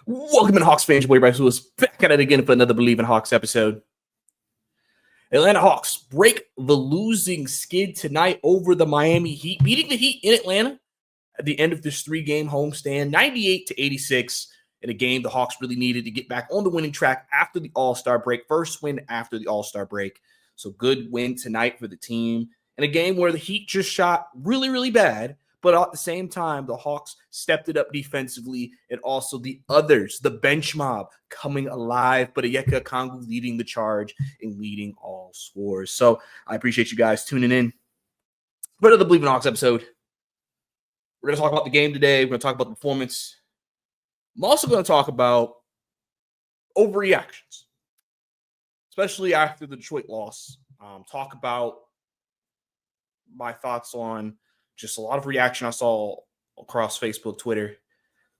Welcome in, Hawks fans. Your boy Bryce Lewis back at it again for another Believe in Hawks episode. Atlanta Hawks break the losing skid tonight over the Miami Heat, beating the Heat in Atlanta at the end of this three-game homestand, 98-86, in a game the Hawks really needed to get back on the winning track after the All-Star break. First win after the All-Star break. So good win tonight for the team in a game where the Heat just shot really, really bad. But at the same time, the Hawks stepped it up defensively, and also the others, the bench mob, coming alive. But Onyeka Okongwu leading the charge and leading all scores. So I appreciate you guys tuning in for another Believe in Hawks episode. We're going to talk about the game today. We're going to talk about the performance. I'm also going to talk about overreactions, especially after the Detroit loss. Talk about my thoughts on just a lot of reaction I saw across Facebook, Twitter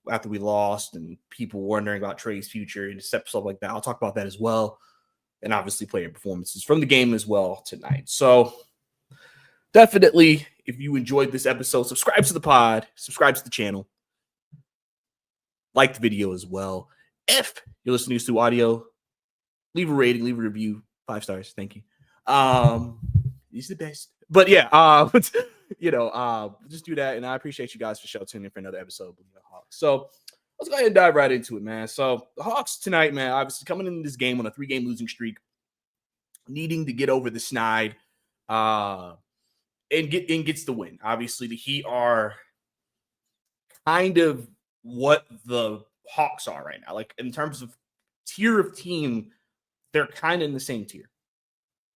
after we lost, and people wondering about Trae's future and stuff like that. I'll talk about that as well, and obviously player performances from the game as well tonight. So definitely, if you enjoyed this episode, subscribe to the pod, subscribe to the channel, like the video as well. If you're listening to audio, leave a rating, leave a review, 5 stars. Thank you. He's the best. But yeah, just do that. And I appreciate you guys for tuning in for another episode of the Hawks. So let's go ahead and dive right into it, man. So the Hawks tonight, man, obviously coming into this game on a 3-game losing streak, needing to get over the snide, and gets the win. Obviously, the Heat are kind of what the Hawks are right now. Like in terms of tier of team, they're kind of in the same tier.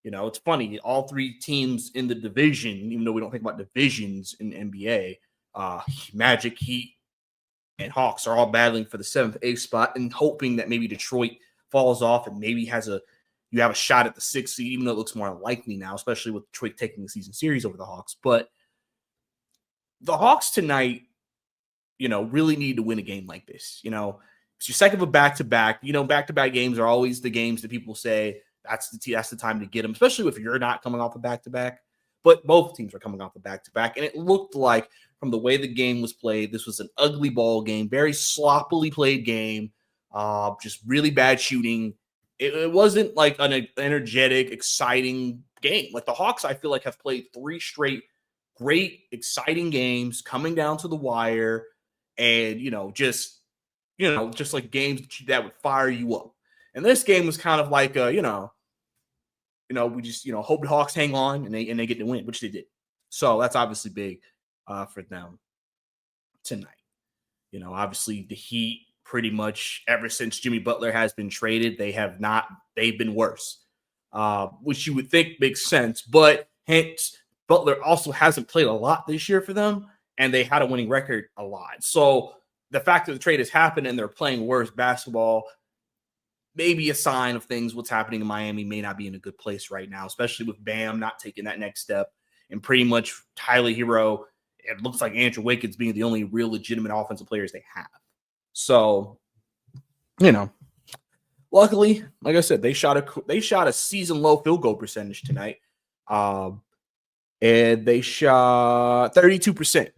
You know, it's funny. All 3 teams in the division, even though we don't think about divisions in the NBA, Magic, Heat, and Hawks are all battling for the 7th, 8th spot and hoping that maybe Detroit falls off and maybe you have a shot at the 6th seed, even though it looks more likely now, especially with Detroit taking the season series over the Hawks. But the Hawks tonight, really need to win a game like this. It's your second of a back-to-back. Back-to-back games are always the games that people say, that's the time to get them, especially if you're not coming off a back-to-back. But both teams are coming off a back-to-back, and it looked like from the way the game was played, this was an ugly ball game, very sloppily played game, just really bad shooting. It wasn't like an energetic, exciting game. Like the Hawks, I feel like, have played 3 straight great, exciting games coming down to the wire, and just like games that would fire you up. And this game was kind of like, we just, hope the Hawks hang on and they get the win, which they did. So that's obviously big for them tonight. Obviously the Heat pretty much ever since Jimmy Butler has been traded, they've been worse, which you would think makes sense. But hence, Butler also hasn't played a lot this year for them, and they had a winning record a lot. So the fact that the trade has happened and they're playing worse basketball, maybe a sign of things. What's happening in Miami may not be in a good place right now, especially with Bam not taking that next step, and pretty much Tyler Hero. It looks like Andrew Wiggins being the only real legitimate offensive players they have. So, luckily, like I said, they shot a season low field goal percentage tonight, and they shot 32%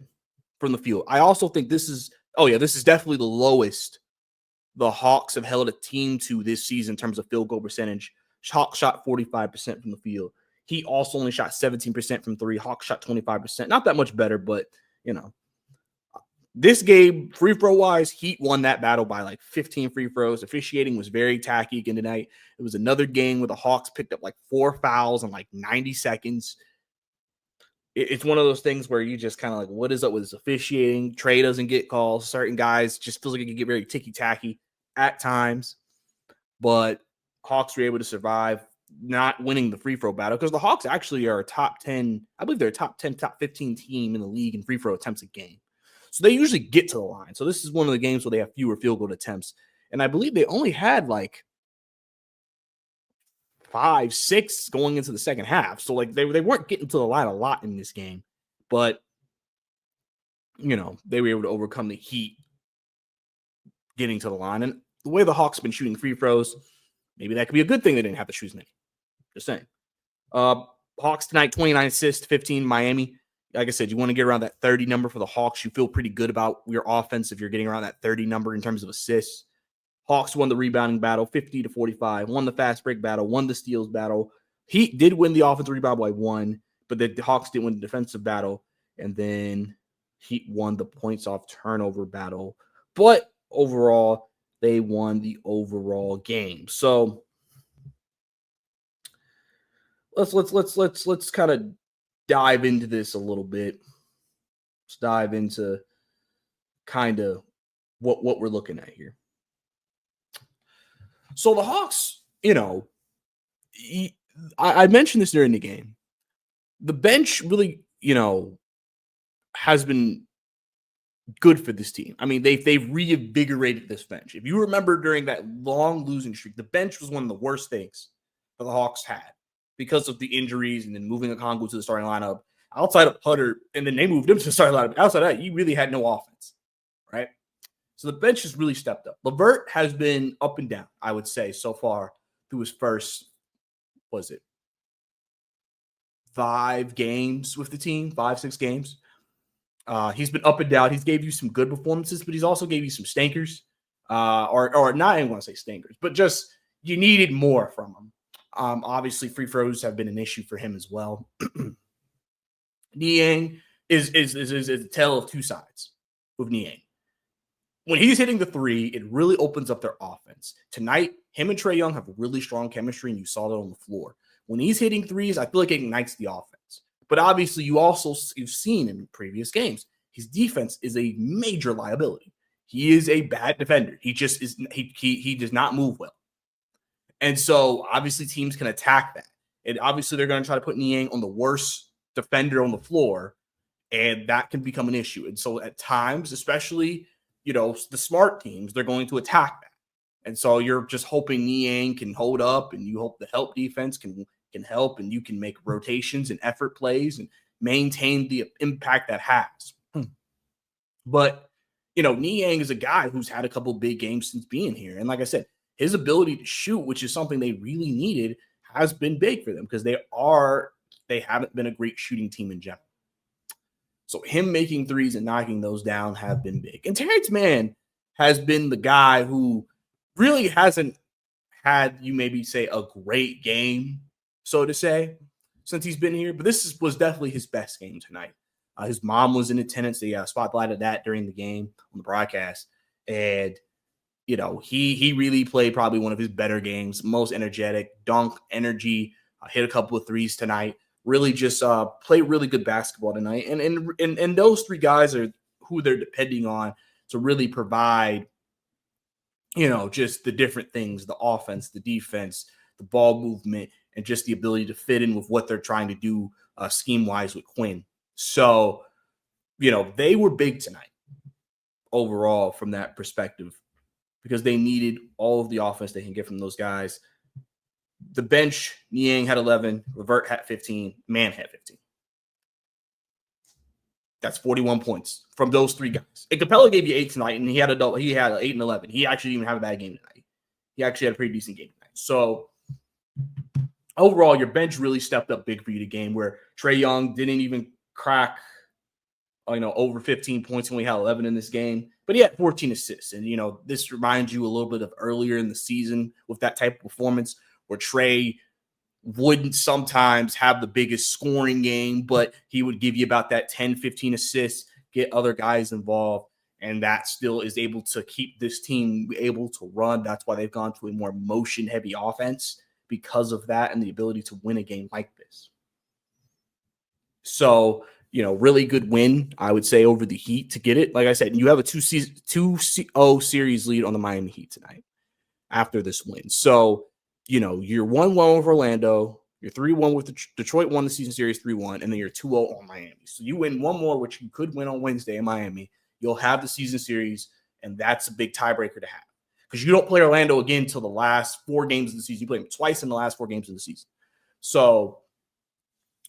from the field. I also think this is definitely the lowest the Hawks have held a team to this season in terms of field goal percentage. Hawks shot 45% from the field. He also only shot 17% from 3. Hawks shot 25%. Not that much better, but, this game, free throw wise, Heat won that battle by like 15 free throws. Officiating was very tacky again tonight. It was another game where the Hawks picked up like 4 fouls in like 90 seconds. It's one of those things where you just kind of like, what is up with this officiating? Trae doesn't get calls. Certain guys just feels like it can get very ticky-tacky at times. But Hawks were able to survive not winning the free throw battle, because the Hawks actually are a top 10, I believe they're a top 10, top 15 team in the league in free throw attempts a game. So they usually get to the line. So this is one of the games where they have fewer field goal attempts. And I believe they only had like 5, 6 going into the second half. So like they weren't getting to the line a lot in this game, but they were able to overcome the Heat getting to the line. And the way the Hawks have been shooting free throws, maybe that could be a good thing they didn't have to shoot as many. Just saying. Hawks tonight, 29 assists, 15 Miami. Like I said, you want to get around that 30 number for the Hawks. You feel pretty good about your offense if you're getting around that 30 number in terms of assists. Hawks won the rebounding battle 50-45, won the fast break battle, won the steals battle. Heat did win the offensive rebound by 1, but the Hawks didn't win the defensive battle. And then Heat won the points off turnover battle. But overall, they won the overall game. So let's kind of dive into this a little bit. Let's dive into kind of what we're looking at here. So the Hawks, I mentioned this during the game. The bench really, has been good for this team. I mean, they've reinvigorated this bench. If you remember during that long losing streak, the bench was one of the worst things that the Hawks had because of the injuries and then moving Okongwu to the starting lineup. Outside of Hutter, and then they moved him to the starting lineup. Outside of that, you really had no offense, right? So the bench has really stepped up. LeVert has been up and down, I would say, so far through his first, 5 games with the team, 5-6 games. He's been up and down. He's gave you some good performances, but he's also gave you some stinkers. Or not even want to say stinkers, but just you needed more from him. Obviously, free throws have been an issue for him as well. Niang is a tale of two sides with Niang. When he's hitting the 3, it really opens up their offense. Tonight, him and Trae Young have really strong chemistry, and you saw that on the floor. When he's hitting 3s, I feel like it ignites the offense. But obviously, you've seen in previous games, his defense is a major liability. He is a bad defender. He just is. He does not move well, and so obviously teams can attack that. And obviously, they're going to try to put Niang on the worst defender on the floor, and that can become an issue. And so at times, especially the smart teams, they're going to attack that. And so you're just hoping Niang can hold up, and you hope the help defense can help, and you can make rotations and effort plays and maintain the impact that has. But, Niang is a guy who's had a couple big games since being here. And like I said, his ability to shoot, which is something they really needed, has been big for them because they haven't been a great shooting team in general. So him making 3s and knocking those down have been big. And Terrence Mann has been the guy who really hasn't had, you maybe say, a great game, so to say, since he's been here. But this was definitely his best game tonight. His mom was in attendance. They spotlighted that during the game on the broadcast. And, he really played probably one of his better games, most energetic, dunk, energy, hit a couple of 3s tonight. Really just played really good basketball tonight. And those 3 guys are who they're depending on to really provide, just the different things, the offense, the defense, the ball movement, and just the ability to fit in with what they're trying to do scheme-wise with Quinn. So, they were big tonight overall from that perspective because they needed all of the offense they can get from those guys. The bench, Niang had 11, LeVert had 15, Mann had 15. That's 41 points from those 3 guys. And Capella gave you 8 tonight, and he had 8 and 11. He actually didn't even have a bad game tonight. He actually had a pretty decent game tonight. So overall, your bench really stepped up big for you to game where Trae Young didn't even crack, over 15 points when we had 11 in this game, but he had 14 assists. And, this reminds you a little bit of earlier in the season with that type of performance where Trae wouldn't sometimes have the biggest scoring game, but he would give you about that 10, 15 assists, get other guys involved, and that still is able to keep this team able to run. That's why they've gone to a more motion-heavy offense because of that and the ability to win a game like this. So, really good win, I would say, over the Heat to get it. Like I said, you have a 2-0 series lead on the Miami Heat tonight after this win. So, you're 1-1 with Orlando, you're 3-1 with Detroit won the season series 3-1, and then you're 2-0 on Miami. So you win one more, which you could win on Wednesday in Miami. You'll have the season series, and that's a big tiebreaker to have because you don't play Orlando again until the last 4 games of the season. You play them twice in the last 4 games of the season. So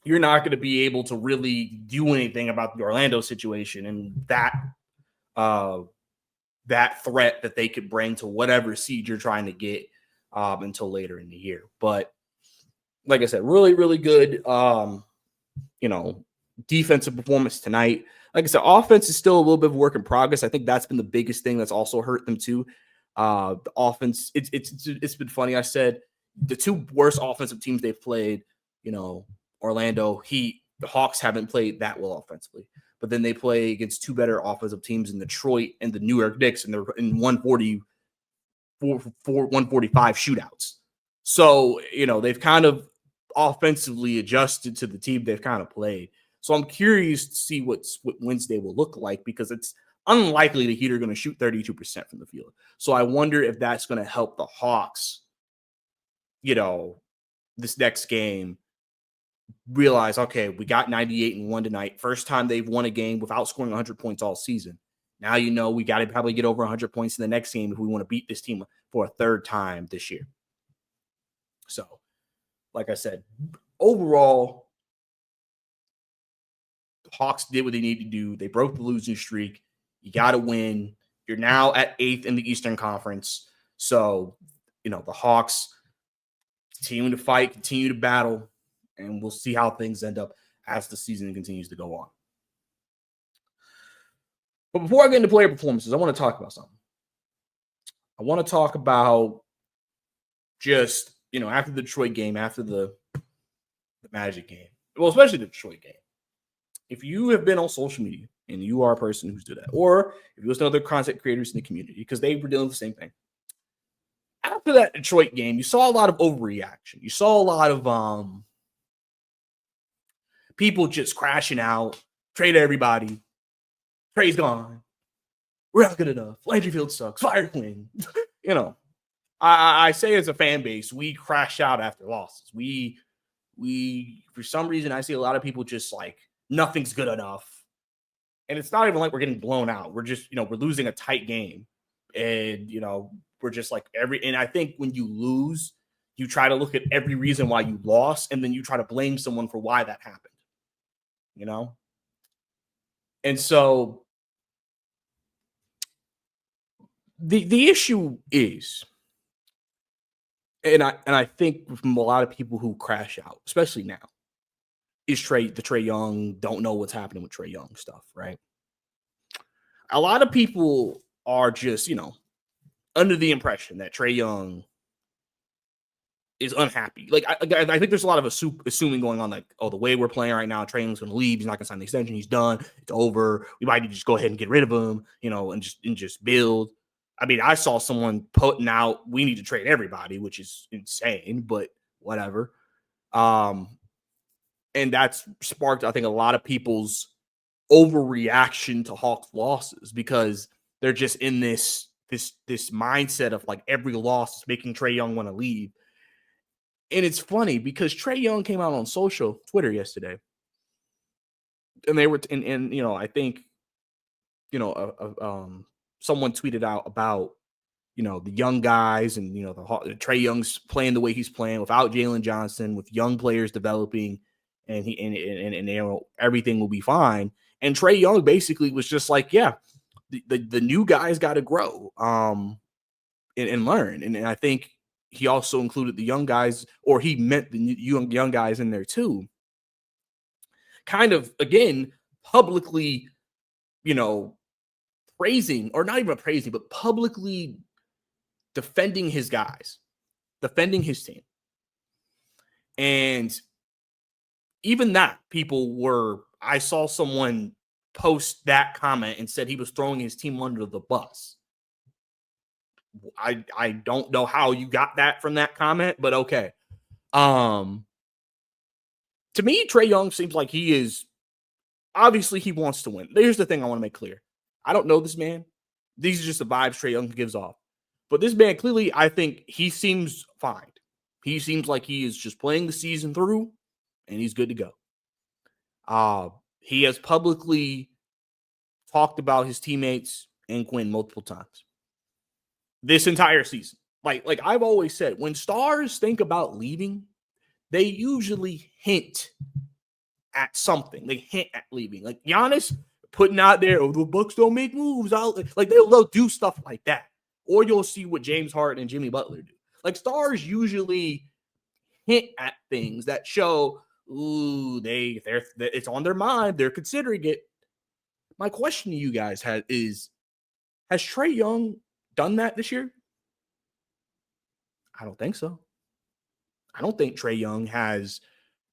you're not going to be able to really do anything about the Orlando situation and that threat that they could bring to whatever seed you're trying to get until later in the year. But like I said, really, really good, defensive performance tonight. Like I said, offense is still a little bit of work in progress. I think that's been the biggest thing that's also hurt them too. The offense, it's been funny. I said the two worst offensive teams they've played, Orlando Heat, the Hawks haven't played that well offensively, but then they play against two better offensive teams in Detroit and the New York Knicks, and they're in 145 shootouts. So, they've kind of offensively adjusted to the team they've kind of played. So I'm curious to see what Wednesday will look like, because it's unlikely the Heat are going to shoot 32% from the field. So I wonder if that's going to help the Hawks, this next game realize, okay, we got 98-1 tonight. First time they've won a game without scoring 100 points all season. Now, we got to probably get over 100 points in the next game if we want to beat this team for a third time this year. So, like I said, overall, the Hawks did what they needed to do. They broke the losing streak. You got to win. You're now at 8th in the Eastern Conference. So, the Hawks continue to fight, continue to battle, and we'll see how things end up as the season continues to go on. But before I get into player performances, I want to talk about something. I want to talk about just, after the Detroit game, after the Magic game, well, especially the Detroit game. If you have been on social media and you are a person who's doing that, or if you listen to other content creators in the community, because they were dealing with the same thing. After that Detroit game, you saw a lot of overreaction. You saw a lot of people just crashing out, trade everybody. Trae's gone. We're not good enough. Landry Field sucks. Fire Quinn. I say as a fan base, we crash out after losses. We for some reason, I see a lot of people just like, nothing's good enough. And it's not even like we're getting blown out. We're just, we're losing a tight game. And, we're just like and I think when you lose, you try to look at every reason why you lost, and then you try to blame someone for why that happened. And so the issue is, and I think from a lot of people who crash out, especially now, is Trae Young, don't know what's happening with Trae Young stuff, right? A lot of people are just, under the impression that Trae Young is unhappy. Like, I think there's a lot of assuming going on, like, oh, the way we're playing right now, Trae Young's going to leave. He's not going to sign the extension. He's done. It's over. We might need to just go ahead and get rid of him, and just build. I mean, I saw someone putting out, we need to trade everybody, which is insane, but whatever. And that's sparked, I think, a lot of people's overreaction to Hawks losses, because they're just in this mindset of like every loss is making Trae Young want to leave. And it's funny because Trae Young came out on Twitter yesterday, and they were, I think, someone tweeted out about, the young guys, and, the Trae Young's playing the way he's playing without Jalen Johnson, with young players developing, and everything will be fine. And Trae Young basically was just like, yeah, the new guys got to grow, and learn. And I think he also included the young guys, or he meant the young guys in there too. Kind of, again, publicly, praising, or not even praising, but publicly defending his guys, defending his team. And even that, I saw someone post that comment and said he was throwing his team under the bus. I don't know how you got that from that comment, but okay. To me, Trae Young seems like he is, obviously he wants to win. Here's the thing I want to make clear. I don't know this man. These are just the vibes Trae Young gives off. But this man, clearly, I think he seems fine. He seems like he is just playing the season through, and he's good to go. He has publicly talked about his teammates and Quinn multiple times this entire season. Like I've always said, when stars think about leaving, they usually hint at something. They hint at leaving. Like Giannis putting out there, oh, the Bucks don't make moves. They'll do stuff like that. Or you'll see what James Harden and Jimmy Butler do. Like, stars usually hint at things that show, ooh, it's on their mind. They're considering it. My question to you guys has Trae Young done that this year? I don't think so. I don't think Trae Young has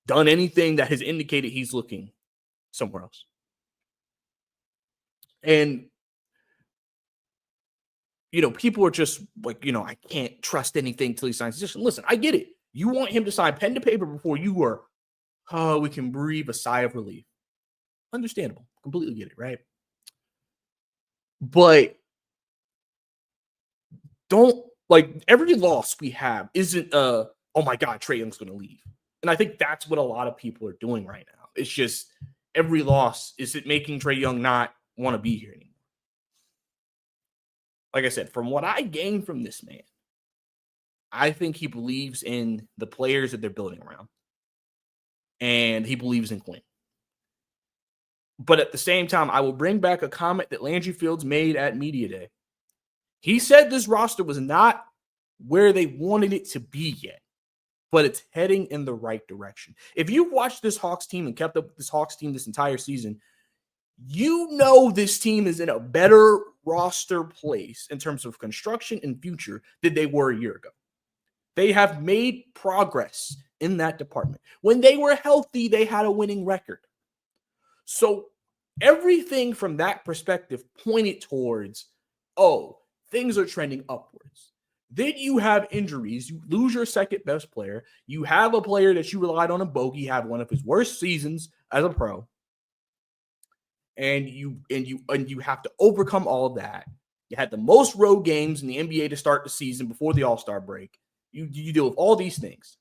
done anything that has indicated he's looking somewhere else. And, people are just like, I can't trust anything till he signs a position. Listen, I get it. You want him to sign pen to paper before you are, we can breathe a sigh of relief. Understandable. Completely get it, right? But don't, like, every loss we have isn't oh my God, Trae Young's going to leave. And I think that's what a lot of people are doing right now. It's just every loss, is it making Trae Young not want to be here anymore? Like I said, from what I gained from this man, I think he believes in the players that they're building around. And he believes in Quinn. But at the same time, I will bring back a comment that Landry Fields made at Media Day. He said this roster was not where they wanted it to be yet, but it's heading in the right direction. If you've watched this Hawks team and kept up with this Hawks team this entire season, you know this team is in a better roster place in terms of construction and future than they were a year ago. They have made progress in that department. When they were healthy, they had a winning record. So everything from that perspective pointed towards, things are trending upwards. Then you have injuries. You lose your second best player. You have a player that you relied on, a bogey, have one of his worst seasons as a pro. And you have to overcome all of that. You had the most road games in the NBA to start the season before the All-Star break. You deal with all these things.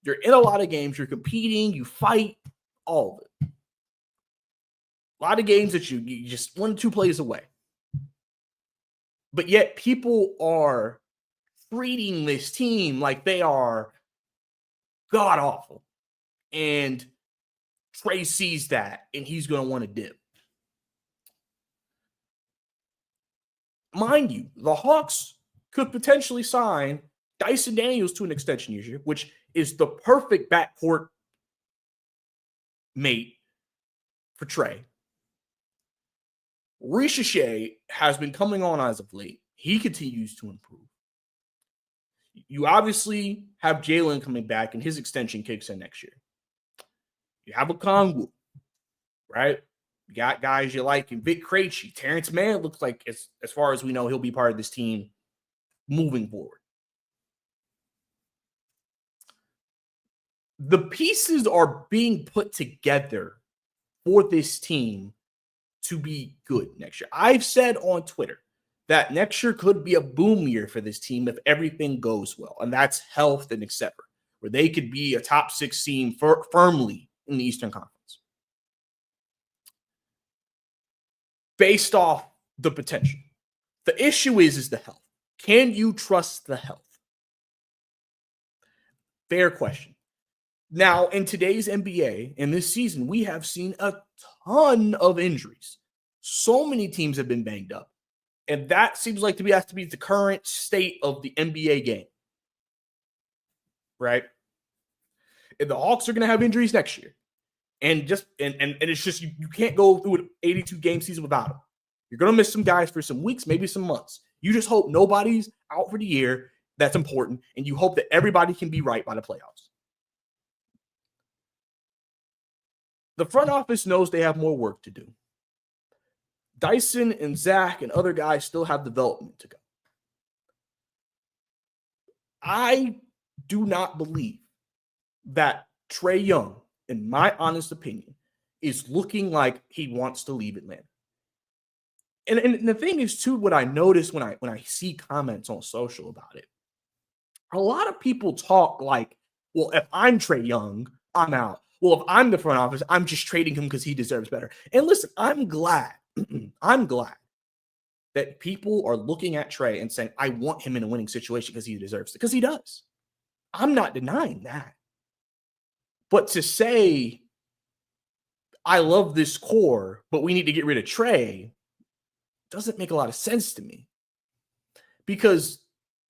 You're in a lot of games. You're competing. You fight. All of it. A lot of games that you just 1 or 2 plays away. But yet people are treating this team like they are god awful. And Trae sees that, and he's going to want to dip. Mind you, the Hawks could potentially sign Dyson Daniels to an extension this year, which is the perfect backcourt mate for Trae. Ricochet has been coming on as of late. He continues to improve. You obviously have Jalen coming back, and his extension kicks in next year. You have a Kongwu, right? You got guys you like, and Vic Krejci. Terrence Mann looks like, as far as we know, he'll be part of this team moving forward. The pieces are being put together for this team to be good next year. I've said on Twitter that next year could be a boom year for this team if everything goes well, and that's health and etc., where they could be a top 6 team firmly in the Eastern Conference. Based off the potential. The issue is the health. Can you trust the health? Fair question. Now, in today's NBA, in this season, we have seen a ton of injuries. So many teams have been banged up. And that seems like has to be the current state of the NBA game. Right? And the Hawks are going to have injuries next year. And it's just, you can't go through an 82 game season without them. You're going to miss some guys for some weeks, maybe some months. You just hope nobody's out for the year. That's important. And you hope that everybody can be right by the playoffs. The front office knows they have more work to do. Dyson and Zach and other guys still have development to go. I do not believe that Trae Young, in my honest opinion, is looking like he wants to leave Atlanta. And the thing is, too, what I notice when I see comments on social about it, a lot of people talk like, well, if I'm Trae Young, I'm out. Well, if I'm the front office, I'm just trading him because he deserves better. And listen, I'm glad that people are looking at Trae and saying, I want him in a winning situation because he deserves it, because he does. I'm not denying that. But to say, I love this core, but we need to get rid of Trae, doesn't make a lot of sense to me. Because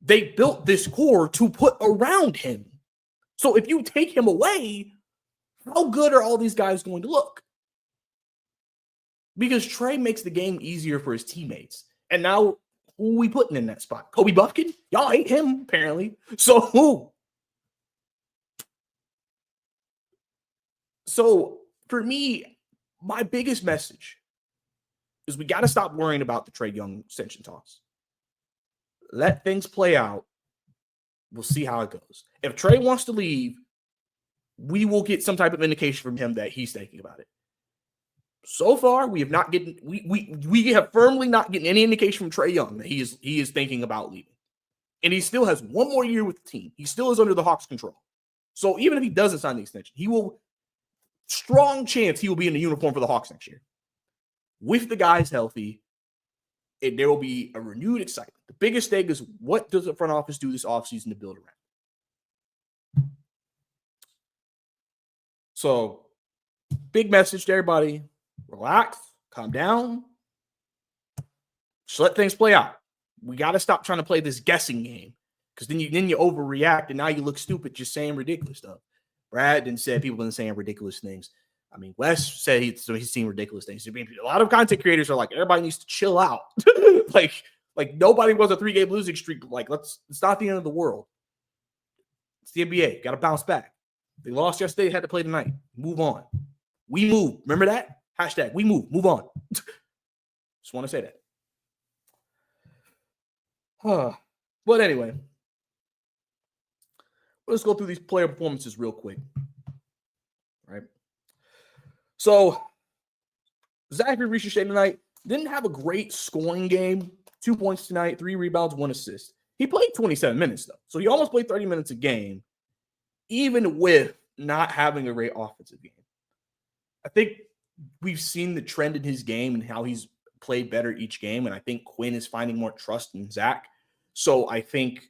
they built this core to put around him. So if you take him away, how good are all these guys going to look? Because Trae makes the game easier for his teammates. And now Who are we putting in that spot? Kobe Buffkin? Y'all hate him, apparently. So who? So for me, my biggest message is we got to stop worrying about the Trae Young extension talks. Let things play out. We'll see how it goes. If Trae wants to leave, we will get some type of indication from him that he's thinking about it. So far, we have not getting we have firmly not getting any indication from Trae Young that he is thinking about leaving. And he still has one more year with the team. He still is under the Hawks' control. So even if he doesn't sign the extension, he will strong chance he will be in the uniform for the Hawks next year. With the guys healthy, there will be a renewed excitement. The biggest thing is, what does the front office do this offseason to build around? So, big message to everybody. Relax, calm down. Just let things play out. We got to stop trying to play this guessing game, because then you overreact and now you look stupid just saying ridiculous stuff. Brad then said people been saying ridiculous things. I mean, Wes said he's seen ridiculous things. I mean, a lot of content creators are like, everybody needs to chill out. like nobody was a 3-game losing streak. Like, it's not the end of the world. It's the NBA. Got to bounce back. They lost yesterday, had to play tonight. Move on. We move. Remember that? Hashtag we move. Move on. Just want to say that. But anyway, let's go through these player performances real quick. Right. So, Zachary Ricochet tonight didn't have a great scoring game. 2 points tonight, 3 rebounds, 1 assist. He played 27 minutes, though. So, he almost played 30 minutes a game, even with not having a great offensive game. I think we've seen the trend in his game and how he's played better each game, and I think Quinn is finding more trust in Zach. So, I think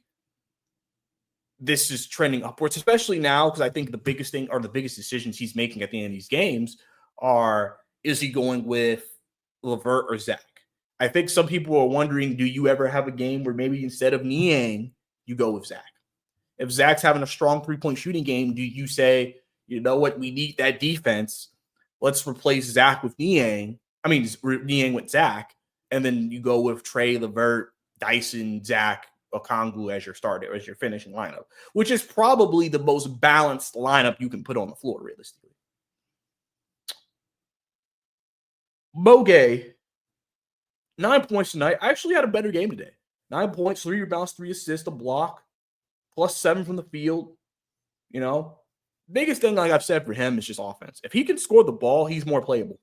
this is trending upwards, especially now, because I think the biggest thing or the biggest decisions he's making at the end of these games are, is he going with LeVert or Zach? I think some people are wondering, do you ever have a game where maybe instead of Niang, you go with Zach? If Zach's having a strong 3-point shooting game, do you say, you know what, we need that defense. Let's replace Zach with Niang. I mean, Niang with Zach. And then you go with Trae, LeVert, Dyson, Zach, Okongwu as your starter, as your finishing lineup, which is probably the most balanced lineup you can put on the floor, realistically. Moge, 9 points tonight. I actually had a better game today. 9 points, 3 rebounds, 3 assists, a block, +7 from the field. You know, biggest thing, like I've said for him, is just offense. If he can score the ball, he's more playable.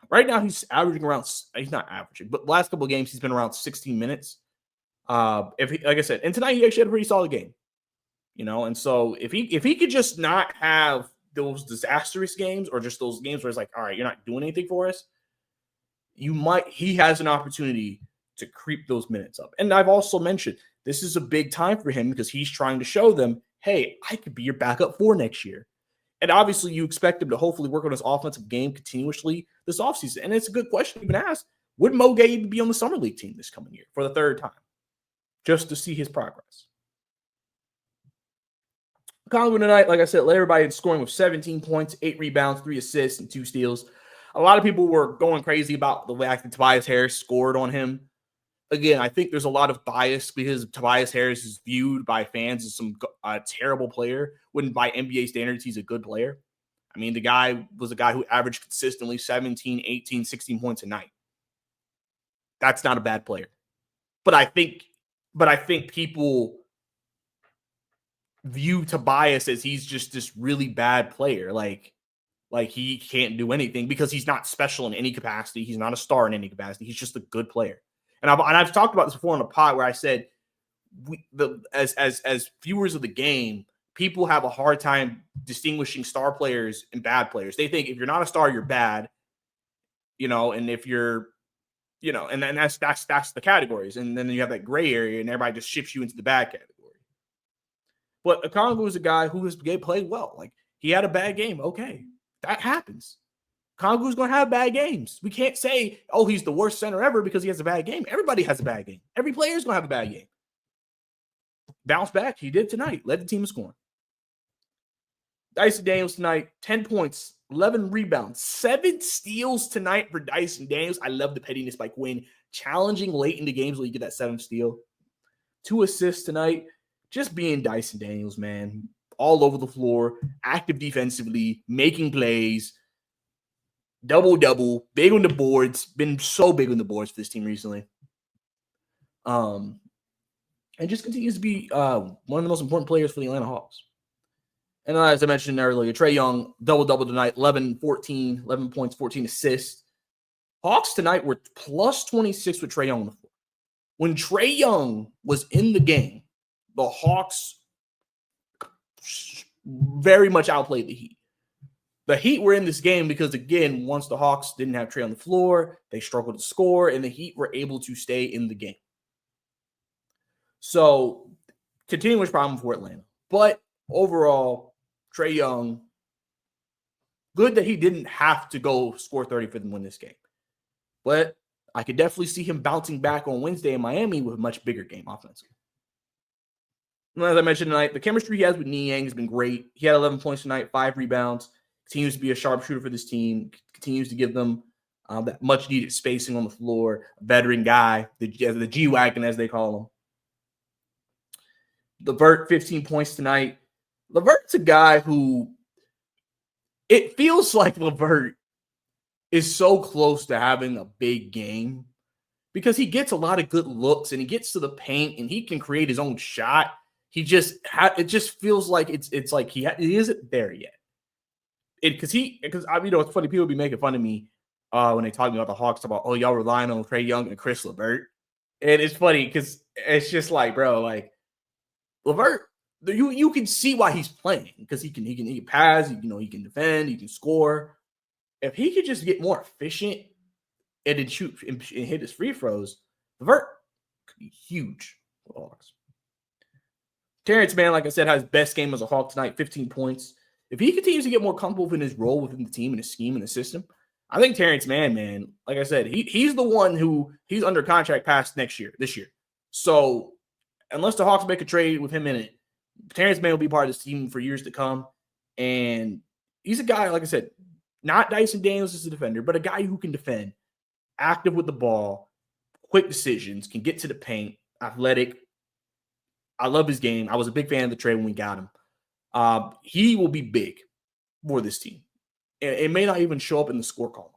Right now, he's averaging around, he's not averaging, but last couple of games, he's been around 16 minutes. If he, like I said, and tonight he actually had a pretty solid game, you know. And so if he could just not have those disastrous games, or just those games where it's like, all right, you're not doing anything for us, he has an opportunity to creep those minutes up. And I've also mentioned this is a big time for him because he's trying to show them, hey, I could be your backup for next year. And obviously you expect him to hopefully work on his offensive game continuously this offseason. And it's a good question to even ask. Would Moge even be on the Summer League team this coming year for the 3rd time? Just to see his progress. Okongwu tonight, like I said, led everybody in scoring with 17 points, 8 rebounds, 3 assists, and 2 steals. A lot of people were going crazy about the fact that Tobias Harris scored on him. Again, I think there's a lot of bias because Tobias Harris is viewed by fans as some terrible player, when by NBA standards, he's a good player. I mean, the guy was a guy who averaged consistently 17, 18, 16 points a night. That's not a bad player. But I think people view Tobias as he's just this really bad player. Like he can't do anything because he's not special in any capacity. He's not a star in any capacity. He's just a good player. And I've talked about this before on the pod where I said, as viewers of the game, people have a hard time distinguishing star players and bad players. They think if you're not a star, you're bad, you know, and if you're, you know, and then that's the categories. And then you have that gray area and everybody just shifts you into the bad category. But Okongwu is a guy who has played well. Like, he had a bad game. Okay, that happens. Okongwu's going to have bad games. We can't say, oh, he's the worst center ever because he has a bad game. Everybody has a bad game. Every player is going to have a bad game. Bounce back. He did tonight. Led the team in scoring. Dyson Daniels tonight, 10 points, 11 rebounds, 7 steals tonight for Dyson Daniels. I love the pettiness by Quinn. Challenging late into games where you get that 7th steal. 2 assists tonight. Just being Dyson Daniels, man. All over the floor, active defensively, making plays. Double-double, big on the boards. Been so big on the boards for this team recently. And just continues to be one of the most important players for the Atlanta Hawks. And as I mentioned earlier, Trae Young, double-double tonight, 11 points, 14 assists. Hawks tonight were plus 26 with Trae Young on the floor. When Trae Young was in the game, the Hawks very much outplayed the Heat. The Heat were in this game because, again, once the Hawks didn't have Trae on the floor, they struggled to score, and the Heat were able to stay in the game. So, continuous problem for Atlanta. But overall, Trae Young, good that he didn't have to go score 30 for them to win this game. But I could definitely see him bouncing back on Wednesday in Miami with a much bigger game offensively. And as I mentioned tonight, the chemistry he has with Niang has been great. He had 11 points tonight, 5 rebounds. Continues to be a sharpshooter for this team. Continues to give them that much-needed spacing on the floor. A veteran guy, the G-Wagon, as they call him. LeVert, 15 points tonight. LeVert's a guy who it feels like LeVert is so close to having a big game because he gets a lot of good looks and he gets to the paint and he can create his own shot. He just it just feels like it's like he isn't there yet. Because it's funny, people be making fun of me when they talk about the Hawks about, oh, y'all relying on Trae Young and Chris LeVert. And it's funny because it's just like, bro, like LeVert, you can see why he's playing because he can pass, he can defend, he can score. If he could just get more efficient and then shoot and hit his free throws, LeVert could be huge for the Hawks. Terrence Mann, like I said, had his best game as a Hawk tonight, 15 points. If he continues to get more comfortable in his role within the team and his scheme and the system, I think Terrence Mann, man, like I said, he's the one who he's under contract past this year. So unless the Hawks make a trade with him in it, Terrence Mann will be part of this team for years to come. And he's a guy, like I said, not Dyson Daniels as a defender, but a guy who can defend, active with the ball, quick decisions, can get to the paint, athletic. I love his game. I was a big fan of the trade when we got him. He will be big for this team. It may not even show up in the score column.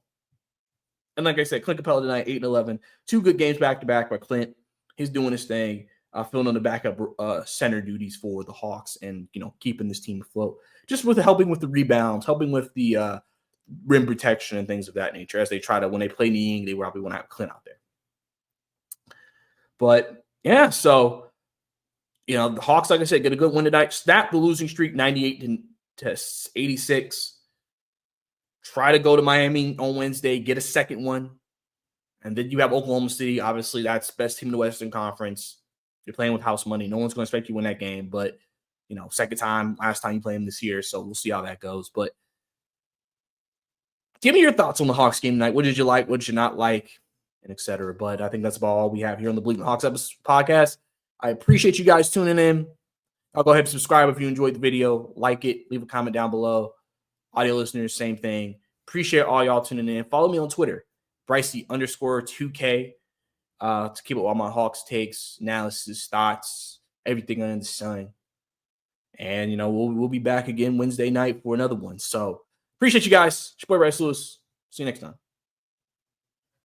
And like I said, Clint Capella tonight, 8 and 11. 2 good games back-to-back by Clint. He's doing his thing, filling in the backup center duties for the Hawks and, keeping this team afloat. Just with helping with the rebounds, helping with the rim protection and things of that nature as they try to, when they play Niang, they probably want to have Clint out there. But, yeah, so – the Hawks, like I said, get a good win tonight. Snap the losing streak, 98 to 86. Try to go to Miami on Wednesday, get a second one. And then you have Oklahoma City. Obviously, that's best team in the Western Conference. You're playing with house money. No one's going to expect you to win that game. But, second time, last time you play them this year. So we'll see how that goes. But give me your thoughts on the Hawks game tonight. What did you like? What did you not like? And et cetera. But I think that's about all we have here on the Bleeding Hawks podcast. I appreciate you guys tuning in. I'll go ahead and subscribe if you enjoyed the video. Like it. Leave a comment down below. Audio listeners, same thing. Appreciate all y'all tuning in. Follow me on Twitter, Brycey_2K, to keep up all my Hawks takes, analysis, thoughts, everything under the sun. And, we'll be back again Wednesday night for another one. So appreciate you guys. It's your boy, Bryce Lewis. See you next time.